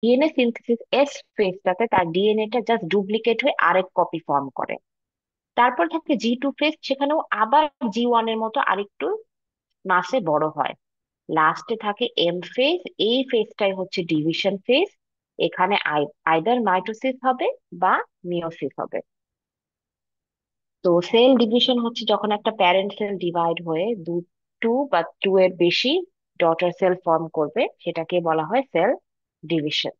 DNA synthesis S ফেজটাতে তার ডিএনএটা just duplicate হয়ে আরেক কপি ফর্ম করে। তারপর থাকে জি2 ফেজ, সেখানেও আবার জি1 এর মতো আরেকটু মাসে বড় হয়। লাস্টে থাকে এম ফেজ। এই ফেজটাই হচ্ছে ডিভিশন ফেজ। এখানে আইদার মাইটোসিস হবে বা মিওসিস হবে। তো সেল ডিভিশন হচ্ছে যখন একটা প্যারেন্ট সেল ডিভাইড হয়ে টু বা টু এর বেশি ডটার সেল ফর্ম করবে, সেটাকে বলা হয় সেল ডিভিশন।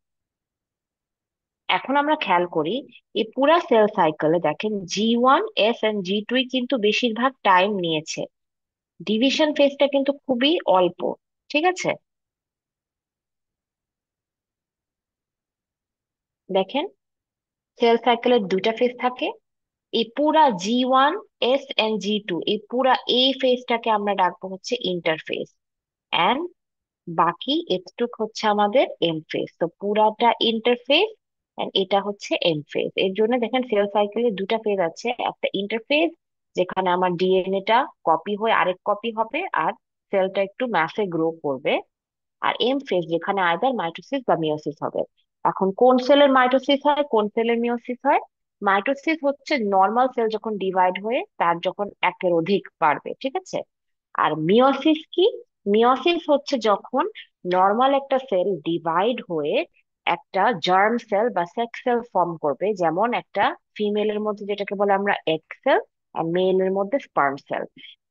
এখন আমরা খেয়াল করি এই পুরা সেল সাইকেলে দেখেন জি1 এস এন্ড জি2 কিন্তু বেশিরভাগ টাইম নিয়েছে। ডিভিশন ফেজটা কিন্তু খুবই অল্প। ঠিক আছে, দেখেন সেল সাইকেলের দুইটা ফেজ থাকে। এই পুরা জি1 এস এন্ড জি2, এই পুরা এই ফেজটাকে আমরা ডাকবো হচ্ছে ইন্টারফেজ। এন্ড বাকি এটুক হচ্ছে আমাদের এম ফেজ। তো পুরাটা ইন্টারফেজ এন্ড এটা হচ্ছে এম ফেজ। এর জন্য দেখেন সেল সাইকেলের দুটা ফেজ আছে, একটা ইন্টারফেজ যেখানে আমার ডিএনএটা কপি হয়ে আরেক কপি হবে আর সেলটা একটু ম্যাসে গ্রো করবে। আর এম ফেজ যেখানে আইদার মাইটোসিস বা মিওসিস হবে। এখন কোন সেলের মাইটোসিস হয়, কোন সেলের মিওসিস হয়? মাইটোসিস হচ্ছে নর্মাল সেল যখন ডিভাইড হয়ে তার যখন একের অধিক বাড়বে, ঠিক আছে। আর মিওসিস কি? মিওসিস হচ্ছে যখন নর্মাল একটা সেল ডিভাইড হয়ে একটা জার্ম সেল বা সেক্স সেল ফর্ম করবে, যেমন একটা ফিমেলের মধ্যে যেটাকে বলে আমরা এগ সেল আর মেলের মধ্যে স্পার্ম সেল।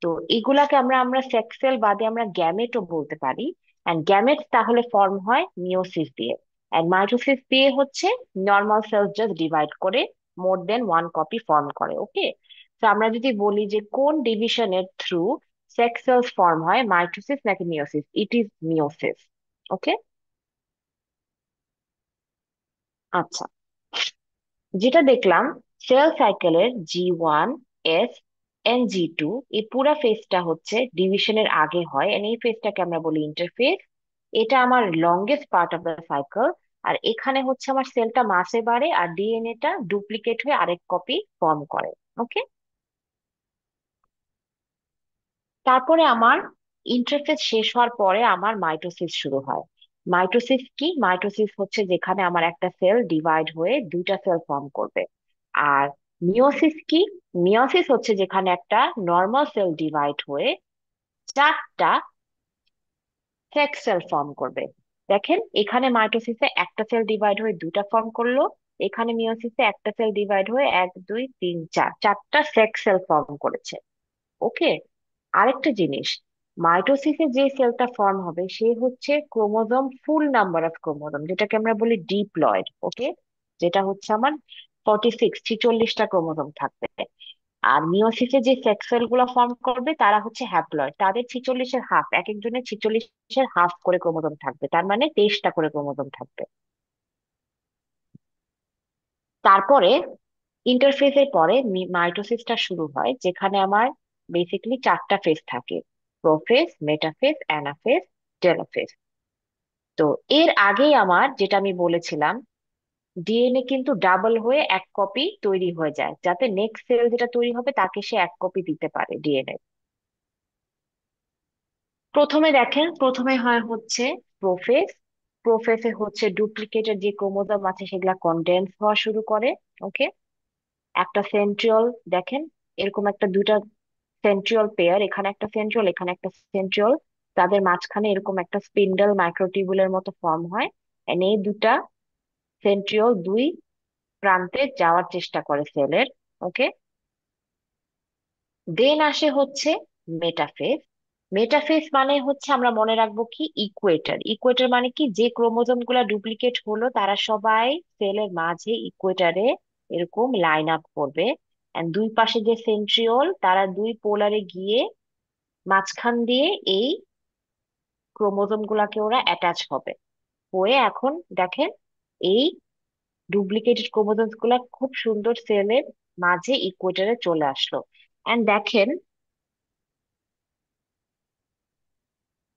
তো এগুলাকে আমরা আমরা সেক্স সেল বাদে আমরা গ্যামেটও বলতে পারি। এন্ড গ্যামেটস তাহলে ফর্ম হয় মিওসিস দিয়ে। এন্ড মাইটোসিস দিয়ে হচ্ছে নর্মাল সেল জাস্ট ডিভাইড করে মোর দেন ওয়ান কপি ফর্ম করে। ওকে, তো আমরা যদি বলি যে কোন ডিভিশনের থ্রু সেক্স সেলস ফর্ম হয়, মাইটোসিস নাকি মিওসিস, ইট ইজ মিওসিস। ওকে, আচ্ছা, যেটা দেখলাম সেল সাইকেলের জি1 এস এন্ড জি2, এই পুরা ফেজটা হচ্ছে ডিভিশনের আগে হয় and এই ফেজটাকে আমরা বলি ইন্টারফেজ। এটা আমার longest part of the cycle. আর এখানে হচ্ছে আমার সেলটা মাসে বাড়ে আর ডিএনএটা ডুপ্লিকেট হয়ে আরেক কপি ফর্ম করে। ওকে, তারপরে আমার ইন্টারফেজ শেষ হওয়ার পরে আমার মাইটোসিস শুরু হয়। মাইটোসিস কি? মাইটোসিস হচ্ছে যেখানে আমার একটা সেল ডিভাইড হয়ে দুইটা সেল ফর্ম করবে। আর মিওসিস কি? মিওসিস হচ্ছে যেখানে একটা নর্মাল সেল ডিভাইড হয়ে চারটা সেক্স সেল ফর্ম করবে। দেখেন এখানে মাইটোসিসে একটা সেল ডিভাইড হয়ে দুটা ফর্ম করলো, এখানে মিওসিসে একটা সেল ডিভাইড হয়ে এক দুই তিন চার, চারটা সেক্স সেল ফর্ম করেছে। ওকে, আরেকটা জিনিস, মাইটোসিসে যে সেলটা ফর্ম হবে সে হচ্ছে chromosome full number of chromosome, যেটাকে আমরা বলি ডিপ্লয়েড। ওকে, যেটা হচ্ছে আমার 46 ক্রোমোজোম থাকবে। আর মিওসিসে যে সেক্স সেল গুলো ফর্ম করবে তারা হচ্ছে হ্যাপ্লয়েড, তাদের 46-এর হাফ, এক একজনের 46-এর হাফ করে ক্রোমোজোম থাকবে, তার মানে 23টা করে ক্রোমোজোম থাকবে। তারপরে ইন্টারফেজের পরে মাইটোসিসটা শুরু হয়, যেখানে আমার বেসিক্যালি চারটা ফেজ থাকে: প্রোফেজ, মেটাফেজ, অ্যানাফেজ, টেলোফেজ। তো এর আগেই আমার যেটা আমি বলেছিলাম, ডিএনএ কিন্তু ডাবল হয়ে এক কপি তৈরি হয়ে যায়, যাতে নেক্সট সেল যেটা তৈরি হবে তাকে সে এক কপি দিতে পারে ডিএনএ। প্রথমে দেখেন, প্রথমে হয় হচ্ছে প্রোফেজ। প্রোফেসে হচ্ছে ডুপ্লিকেটের যে ক্রোমোজোম আছে সেগুলা কনডেন্স হওয়া শুরু করে। ওকে, একটা সেন্ট্রিওল, দেখেন এরকম একটা দুইটা সেন্ট্রিওল পেয়ার, এখানে একটা সেন্ট্রিওল এখানে একটা সেন্ট্রিওল, তাদের মাঝখানে এরকম একটা স্পিন্ডল মাইক্রোটিউবুলের মতো ফর্ম হয়। And এই দুটা সেন্ট্রিওল দুই প্রান্তে যাওয়ার চেষ্টা করে সেলের। ওকে, দেন আসে হচ্ছে মেটাফেজ। মেটাফেজ মানে হচ্ছে আমরা মনে রাখবো কি ইকুয়েটর। ইকুয়েটর মানে কি, যে ক্রোমোজোম গুলা ডুপ্লিকেট হলো তারা সবাই সেলের মাঝে ইকুয়েটরে এরকম লাইন আপ করবে। এন্ড দুই পাশে যে সেন্ট্রিওল তারা দুই পোলারে গিয়ে মাঝখান দিয়ে এই ক্রোমোজোম গুলাকে ওরা অ্যাটাচ হবে। হয়ে এখন দেখেন এই ডুপ্লিকেটেড ক্রোমোজোম গুলা খুব সুন্দর সেলের মাঝে ইকুয়েটরে চলে আসলো। এন্ড দেখেন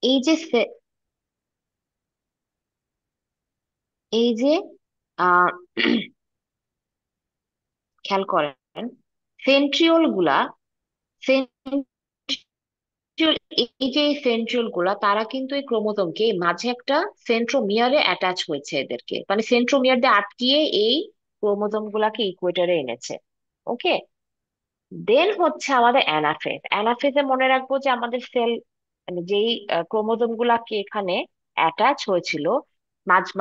এই যে এই যে আহ খেয়াল করেন সেন্ট্রিওল গুলা এই যে সেন্ট্রিওল গুলা তারা কিন্তু এই ক্রোমোজোমকে মাঝে একটা সেন্ট্রোমিয়ারে অ্যাটাচ হয়েছে, এদেরকে মানে সেন্ট্রোমিয়ার দিয়ে আটকিয়ে এই ক্রোমোজোম গুলাকে ইকুয়েটরে এনেছে। ওকে। দেন হচ্ছে আমাদের অ্যানাফেজ। অ্যানাফেজে মনে রাখবো যে আমাদের সেল মানে যেই ক্রোমোজোম গুলাকে এখানে অ্যাটাচ হয়েছিল,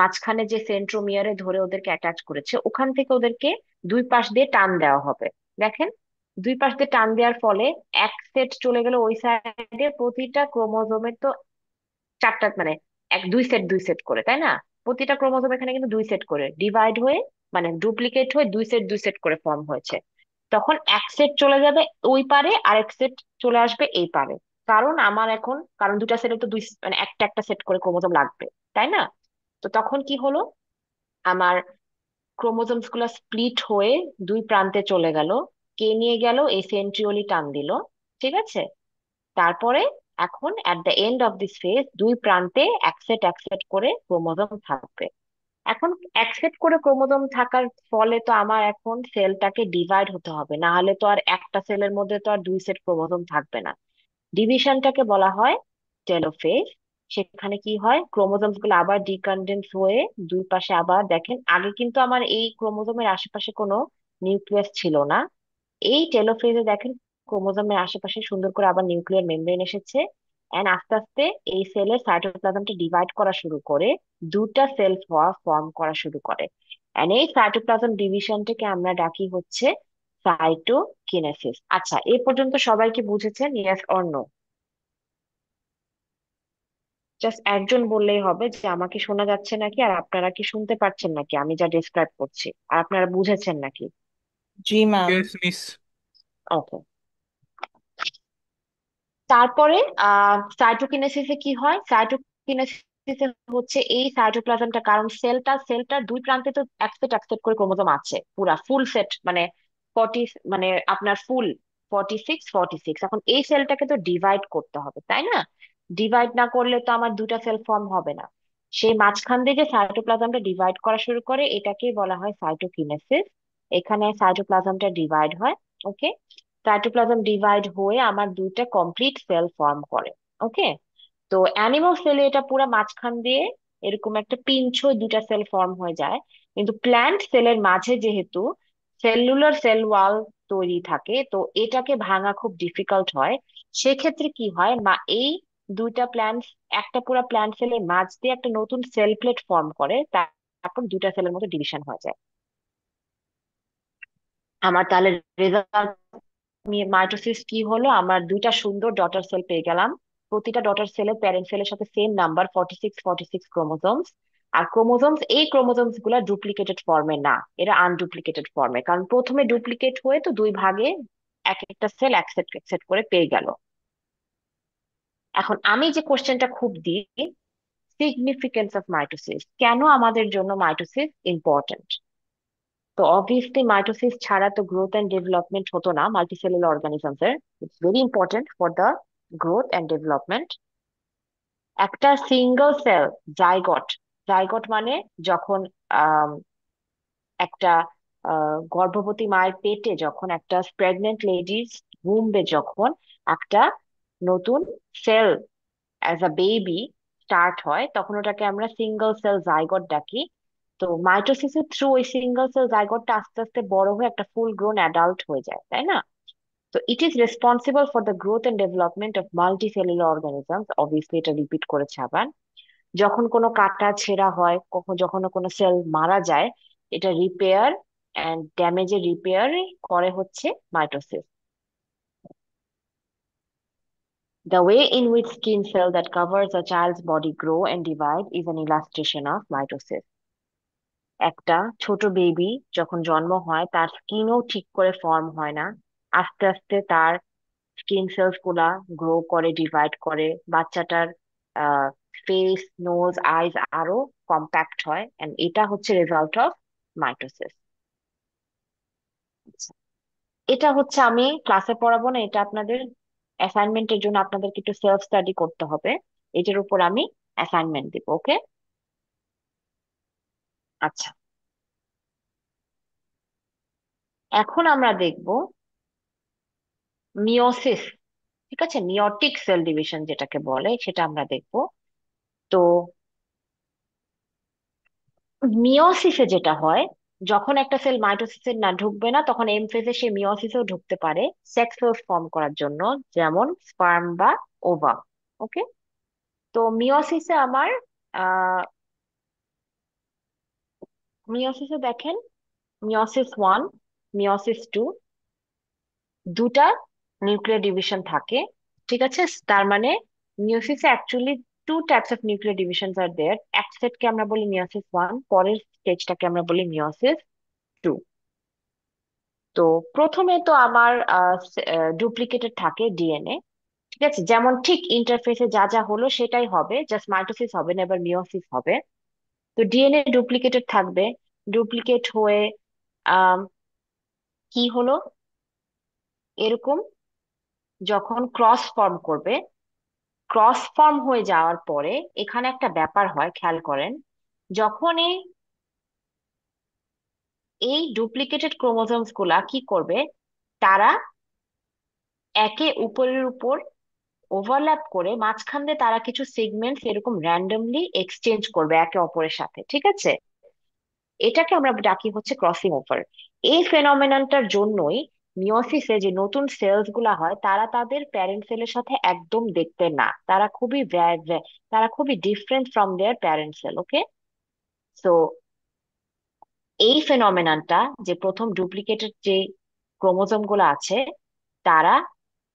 মাঝখানে যে সেন্ট্রোমিয়ারে ধরে ওদেরকে অ্যাটাচ করেছে, ওখান থেকে ওদেরকে দুই পাশ দিয়ে টান দেওয়া হবে। দেখেন, দুই পাশ দিয়ে টান দেওয়ার ফলে এক সেট চলে গেল ওই সাইডে। প্রতিটা ক্রোমোজোমের তো চারটা মানে দুই সেট করে, তাই না? প্রতিটা ক্রোমোজোম এখানে কিন্তু দুই সেট করে ডিভাইড হয়ে মানে ডুপ্লিকেট হয়ে দুই সেট করে ফর্ম হয়েছে। তখন এক সেট চলে যাবে ওই পারে, আরেক সেট চলে আসবে এই পারে। কারণ দুটা সেটে তো মানে একটা একটা সেট করে ক্রোমোজোম লাগবে, তাই না? তো তখন কি হলো, আমার ক্রোমোজোমস গুলা স্প্লিট হয়ে দুই প্রান্তে চলে গেল। কে নিয়ে গেল? এই সেন্ট্রিওলি টান দিল। ঠিক আছে। তারপরে এখন at the end of this phase দুই প্রান্তে এক সেট করে ক্রোমোজোম থাকবে। এখন এক সেট করে ক্রোমোজোম থাকার ফলে তো আমার এখন সেলটাকে ডিভাইড হতে হবে, না হলে তো আর একটা সেলের মধ্যে তো আর দুই সেট ক্রোমোজোম থাকবে না। ডিভিশনটাকে বলা হয় টেলোফেজ। সেখানে কি হয়, ক্রোমোজোমস গুলো আবার ডিকন্ডেন্স হয়ে দুই পাশে আবার দেখেন, আগে কিন্তু আমার এই ক্রোমোজোমের আশেপাশে কোনো নিউক্লিয়াস ছিল না। এই টেলোফেজে দেখেন ক্রোমোজোমের আশেপাশে সুন্দর করে আবার নিউক্লিয়ার মেমব্রেন এসেছে। এন্ড আস্তে আস্তে এই সেলের সাইটোপ্লাজমটা ডিভাইড করা শুরু করে, দুটা সেল ফর্ম করা শুরু করে। এন্ড এই সাইটোপ্লাজম ডিভিশনটাকে আমরা ডাকি হচ্ছে সাইটোকিনেসিস। আচ্ছা, এ পর্যন্ত সবাই কি বুঝেছেন? Yes or no? জাস্ট একজন বললেই হবে যে আমাকে শোনা যাচ্ছে নাকি, আর আপনারা কি শুনতে পাচ্ছেন নাকি আমি যা ডিসক্রাইব করছি, আর আপনারা বুঝেছেন নাকি? জি ম্যাম। Yes miss. ওকে। তারপরে সাইটোকিনেসিসে কি হয়? সাইটোকিনেসিসে হচ্ছে এই সাইটোপ্লাজমটা, কারণ সেলটার দুই প্রান্তে তো এক সেট করে ক্রোমোজোম আছে, পুরা ফুল সেট মানে 40, মানে আপনার ফুল 46 এখন এই সেলটাকে তো ডিভাইড করতে হবে, তাই না? ডিভাইড না করলে তো আমার দুটা সেল ফর্ম হবে না। সেই মাঝখান দিয়ে যে সাইটোপ্লাজমটা ডিভাইড করা শুরু করে এটাকেই বলা হয় সাইটোকিনেসিস। এখানে সাইটোপ্লাজমটা ডিভাইড হয়। ওকে। সাইটোপ্লাজম ডিভাইড হয়ে আমার দুইটা কমপ্লিট সেল ফর্ম করে। ওকে। তো অ্যানিমাল সেলে এটা পুরো মাঝখান দিয়ে এরকম একটা পিঞ্চ হয়ে দুটা সেল ফর্ম হয়ে যায়। কিন্তু প্ল্যান্ট সেলের মাঝে যেহেতু সেলুলার সেল ওয়াল তৈরি থাকে, তো এটাকে ভাঙা খুব ডিফিকাল্ট হয়। সেক্ষেত্রে কি হয়, এই দুইটা প্ল্যান্ট, একটা পুরো প্ল্যান্ট সেলের মাঝ দিয়ে একটা নতুন সেল প্লেট ফর্ম করে, তারপর দুটা সেলের মধ্যে ডিভিশন হয়ে যায়। আমার তাহলে রেজাল্ট, মাইটোসিস কি হলো, আমার দুইটা সুন্দর ডটার সেল পেয়ে গেলাম। প্রতিটা ডটার সেলের প্যারেন্ট সেলের সাথে সেম নাম্বার 46 ক্রোমোজোমস। আর ক্রোমোজোমস, এই ক্রোমোজোমস গুলা ডুপ্লিকেটেড ফর্মে না, এরা আনডুপ্লিকেটেড ফর্মে, কারণ প্রথমে ডুপ্লিকেট হয়ে তো দুই ভাগে এক একটা সেল এক সেট করে পেয়ে গেল। এখন আমি যে কোশ্চেনটা খুব দিই, সিগনিফিকেন্স অফ মাইটোসিস, কেন আমাদের জন্য মাইটোসিস ইম্পর্টেন্ট? তো অবভিয়াসলি মাইটোসিস ছাড়া তো গ্রোথ এন্ড ডেভেলপমেন্ট হতো না মাল্টিসেলুলার অর্গানিজমস এর। It's very important for the growth and development. একটা সিঙ্গেল সেল জাইগট, জাইগট মানে যখন আম, একটা গর্ভবতী মায়ের পেটে যখন একটা প্রেগনেন্ট লেডির বুমবে যখন একটা নতুন cell as a baby start হয়, তখন ওটাকে আমরা সিঙ্গেল সেল জাইগট ডাকি। তো মাইটোসিসের থ্রু ওই সিঙ্গেল সেল জাইগোটটা আস্তে আস্তে বড় হয়ে একটা ফুল গ্রোন অ্যাডাল্ট হয়ে যায়, তাই না? তো it is responsible for the growth and development of multicellular organisms. Obviously এটা রিপিট করেছে আবার। যখন কোনো কাটা ছেঁড়া হয়, যখন কোনো সেল মারা যায়, এটা রিপেয়ার এন্ড ড্যামেজের রিপেয়ার করে হচ্ছে mitosis. The way in which skin cell that covers a child's body grow and divide is an illustration of mitosis. একটা ছোট বেবি যখন জন্ম হয় তার স্কিনও ঠিক করে ফর্ম হয় না। আস্তে আস্তে তার স্কিন সেলস গুলা গ্রো করে, ডিভাইড করে, বাচ্চাটার ফেস, নোজ, আইজ আরো কম্প্যাক্ট হয়, এন্ড এটা হচ্ছে রেজাল্ট অফ মাইটোসিস। এটা হচ্ছে আমি ক্লাসে পড়াবো না, এটা আপনাদের অ্যাসাইনমেন্টের জন্য আপনাদেরকে একটু সেলফ স্টাডি করতে হবে। এটার উপর আমি অ্যাসাইনমেন্ট দিব। ওকে। আচ্ছা, এখন আমরা দেখব মিওসিস। ঠিক আছে, মিওটিক সেল ডিভিশন যেটাকে বলে সেটা আমরা দেখবো। তো মিওসিসে যেটা হয়, যখন একটা সেল মাইটোসিসে না ঢুকবে না, তখন এম ফেজে সে মিওসিসেও ঢুকতে পারে সেক্স সেলস ফর্ম করার জন্য, যেমন স্পার্ম বা ওভা। ওকে। তো মিওসিসে আমার আহ মিওসিসে দেখেন, মিওসিস 1, মিওসিস 2, দুটা নিউক্লিয়ার ডিভিশন থাকে। ঠিক আছে, তার মানে মিওসিসে actually two types of nuclear divisions are there. এক সেটকে আমরা বলি মিওসিস 1, পরের স্টেজটাকে আমরা বলি মিওসিস 2। তো প্রথমে তো আমার ডুপ্লিকেটেড থাকে ডিএনএ। ঠিক আছে, যেমন ঠিক ইন্টারফেসে যা যা হলো সেটাই হবে, জাস্ট মাইটোসিস হবে না, এবার মিওসিস হবে। তো ডিএনএ ডুপ্লিকেটেড থাকবে। ডুপ্লিকেট হয়ে আম, কি হলো, এরকম যখন ক্রস ফর্ম করবে, ক্রস ফর্ম হয়ে যাওয়ার পরে এখানে একটা ব্যাপার হয়, খেয়াল করেন। যখন এই ডুপ্লিকেটেড ক্রোমোজোমস গুলা কি করবে, তারা একে উপরের উপর ওভারল্যাপ করে মাঝখান দিয়ে তারা কিছু সেগমেন্টস এরকম র্যান্ডমলি এক্সচেঞ্জ করবে একে অপরের সাথে। ঠিক আছে, এটাকে আমরা ডাকি হচ্ছে ক্রসিং ওভার। এই ফেনোমেননটার জন্যই মিওসিসে যে নতুন সেলস গুলা হয়, তারা তাদের প্যারেন্ট সেলের সাথে একদম দেখতে না, তারা খুবই তারা খুবই different from their parent cell. Okay. So এই ফেনোমেননটা, যে প্রথম ডুপ্লিকেটেড যে ক্রোমোজোম গুলো আছে, তারা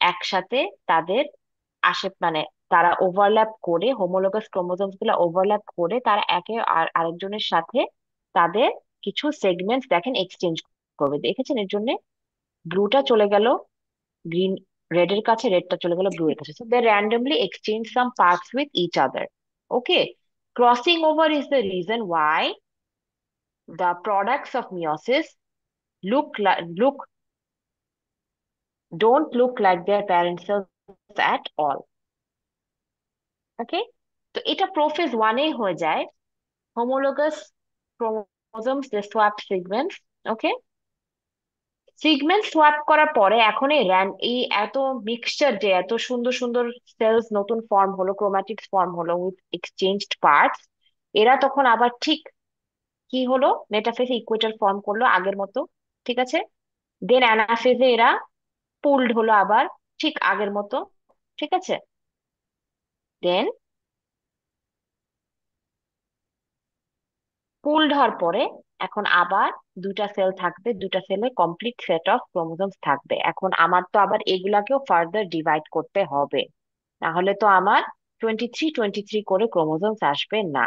একসাথে তাদের মানে তারা ওভারল্যাপ করে, হোমোলোগাস ক্রোমোজোমস গুলো ওভারল্যাপ করে তারা একে আরেকজনের সাথে তাদের কিছু সেগমেন্টস দেখেন এক্সচেঞ্জ করবে। দেখেছেন, এর জন্য ব্লুটা চলে গেল গ্রিন, রেড এর কাছে, রেডটা চলে গেল ব্লু এর কাছে। So they randomly exchange some parts with each other. Okay. Crossing over is the reason why the products of meiosis look don't look like their parent cells at all. ওকে। তো এটা prophase 1-এ হয়ে যায়, homologous chromosomes যে swap সিগমেন্টস। ওকে। Segment swap করার পরে এখন এই এত মিক্সচার, যে এত সুন্দর সুন্দর সেলস নতুন ফর্ম হলো, ক্রোমাটিক্স ফর্ম হলো উইথ এক্সচেঞ্জড পার্টস, এরা তখন আবার ঠিক কি হলো, মেটাফেসে ইকুয়েটর ফর্ম করলো আগের মতো। ঠিক আছে, দেন অ্যানাফেজে এরা পুলড হলো আবার ঠিক আগের মতো। ঠিক আছে, দেন পুলড হওয়ার পরে এখন আবার দুটা সেল থাকবে, দুটা সেলে কমপ্লিট সেট অফ ক্রোমোজোমস থাকবে। এখন আমার তো আবার এগুলাকেও ফার্দার ডিভাইড করতে হবে, না হলে তো আমার 23 23 করে ক্রোমোজোমস আসবে না।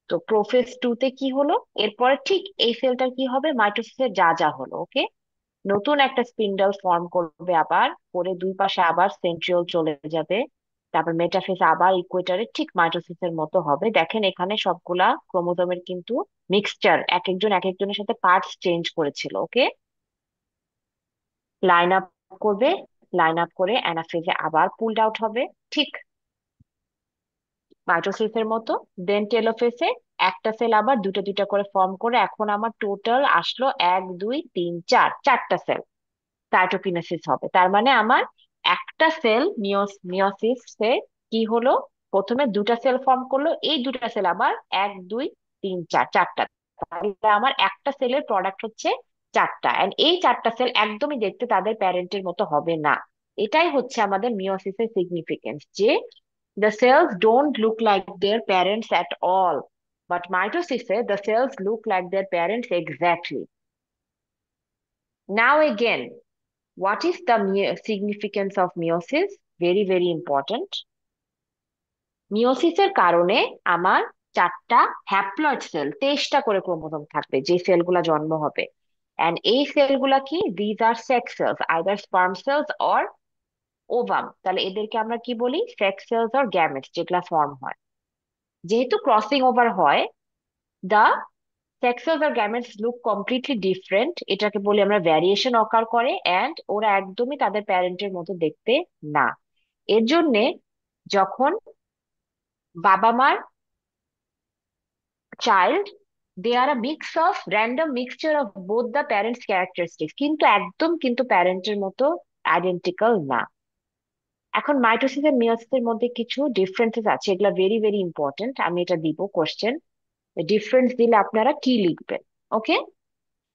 তো প্রোফেজ 2-তে কি হলো, এরপরে ঠিক এই সেলটার কি হবে, মাইটোসিসের যা যা হলো। ওকে। নতুন একটা স্পিন্ডল ফর্ম করবে আবার, করে দুই পাশে আবার সেন্ট্রিওল চলে যাবে, তারপর মেটাফেজ আবার ইকুয়েটরে ঠিক মাইটোসিসের মতো হবে। দেখেন এখানে সবগুলা ক্রোমোজোমের কিন্তু মিক্সচার, এক একজন এক একজনের সাথে পার্টস চেঞ্জ করেছিল। ওকে। লাইন আপ করবে, লাইন আপ করে অ্যানাফেজে আবার পুলড আউট হবে ঠিক মাইটোসিসের মতো। দেন টেলোফেসে একটা সেল আবার দুটো দুটো করে ফর্ম করে, এখন আমার টোটাল আসলো 1 2 3 4, চারটা সেল সাইটোকিনেসিস হবে। তার মানে আমার একটা সেল মিওসিসে কি হলো, প্রথমে দুটা সেল ফর্ম করলো, এই দুটা সেল আবার 1 2 3 4, চারটা। তাহলে আমার একটা সেলের প্রোডাক্ট হচ্ছে চারটা, এন্ড এই চারটা সেল একদমই দেখতে তাদের প্যারেন্টের মতো হবে না। এটাই হচ্ছে আমাদের মিওসিসের সিগনিফিকেন্স, যে the cells don't look like their parents at all, but mitosis the cells look like their parents exactly. Now again, what is the significance of meiosis? Very, very important. মিওসিসের কারণে আমার চারটা হ্যাপ্লয়েড সেল, 23টা করে chromosome থাকবে যে সেলগুলা জন্ম হবে। And এই সেলগুলা কি, these are sex cells, either sperm cells or ovum. তাহলে এদেরকে আমরা কি বলি, সেক্স সেলস অর গ্যামেটস যেগুলা ফর্ম হয়। যেহেতু ক্রসিং ওভার হয়, the sex cells or gametes look completely different, এটাকে বলি আমরা ভ্যারিয়েশন অকার করে, এন্ড ওরা একদমই তাদের প্যারেন্টের মতো দেখতে না। এর জন্যে যখন বাবা মার child, they are a mix of random mixture of both the parents characteristics, কিন্তু একদম কিন্তু প্যারেন্টের মতো আইডেন্টিক্যাল না। এখন মাইটোসিস এর মিয়োসিসের মধ্যে কিছু ডিফারেন্সেস আছে, এগুলা ভেরি ভেরি ইম্পর্টেন্ট, আমি এটা দিব কোশ্চেন। ডিফারেন্স দিলে আপনারা কি লিখবেন? ওকে।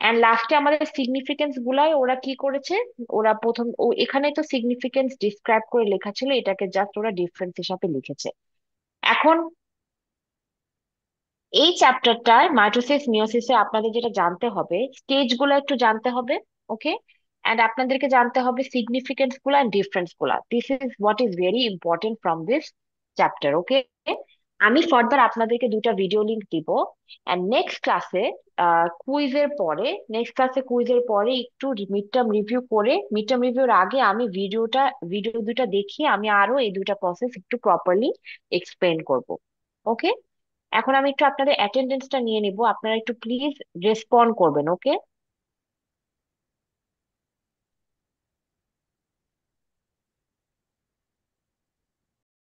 এন্ড লাস্টে আমাদের সিগনিফিকেন্স গুলাই ওরা কি করেছে, ওরা প্রথম এখানে তো সিগনিফিকেন্স ডিসক্রাইব করে লেখা ছিল, এটাকে জাস্ট ওরা ডিফারেন্স হিসাবে লিখেছে। এখন এই চ্যাপ্টারটায় মাইটোসিস মিয়োসিসে আপনাদের যেটা জানতে হবে, স্টেজ গুলো একটু জানতে হবে। ওকে। এন্ড আপনাদেরকে জানতে হবে সিগনিফিকেন্স গুলো এন্ড ডিফারেন্স গুলা। This is what is very important from this chapter. Okay. আমি ফার্দার আপনাদেরকে দুটা ভিডিও লিংক দিব। এন্ড নেক্সট ক্লাসে কুইজের পরে একটু মিড টার্ম রিভিউ করে, মিড টার্ম রিভিউর আগে আমি ভিডিও দুটা দেখিয়ে আমি আরো এই দুটা প্রসেস একটু প্রপারলি এক্সপ্লেন করব। ওকে। এখন আমি একটু আপনাদের অ্যাটেন্ডেন্সটা নিয়ে নিব, আপনারা একটু প্লিজ রেসপন্ড করবেন। ওকে।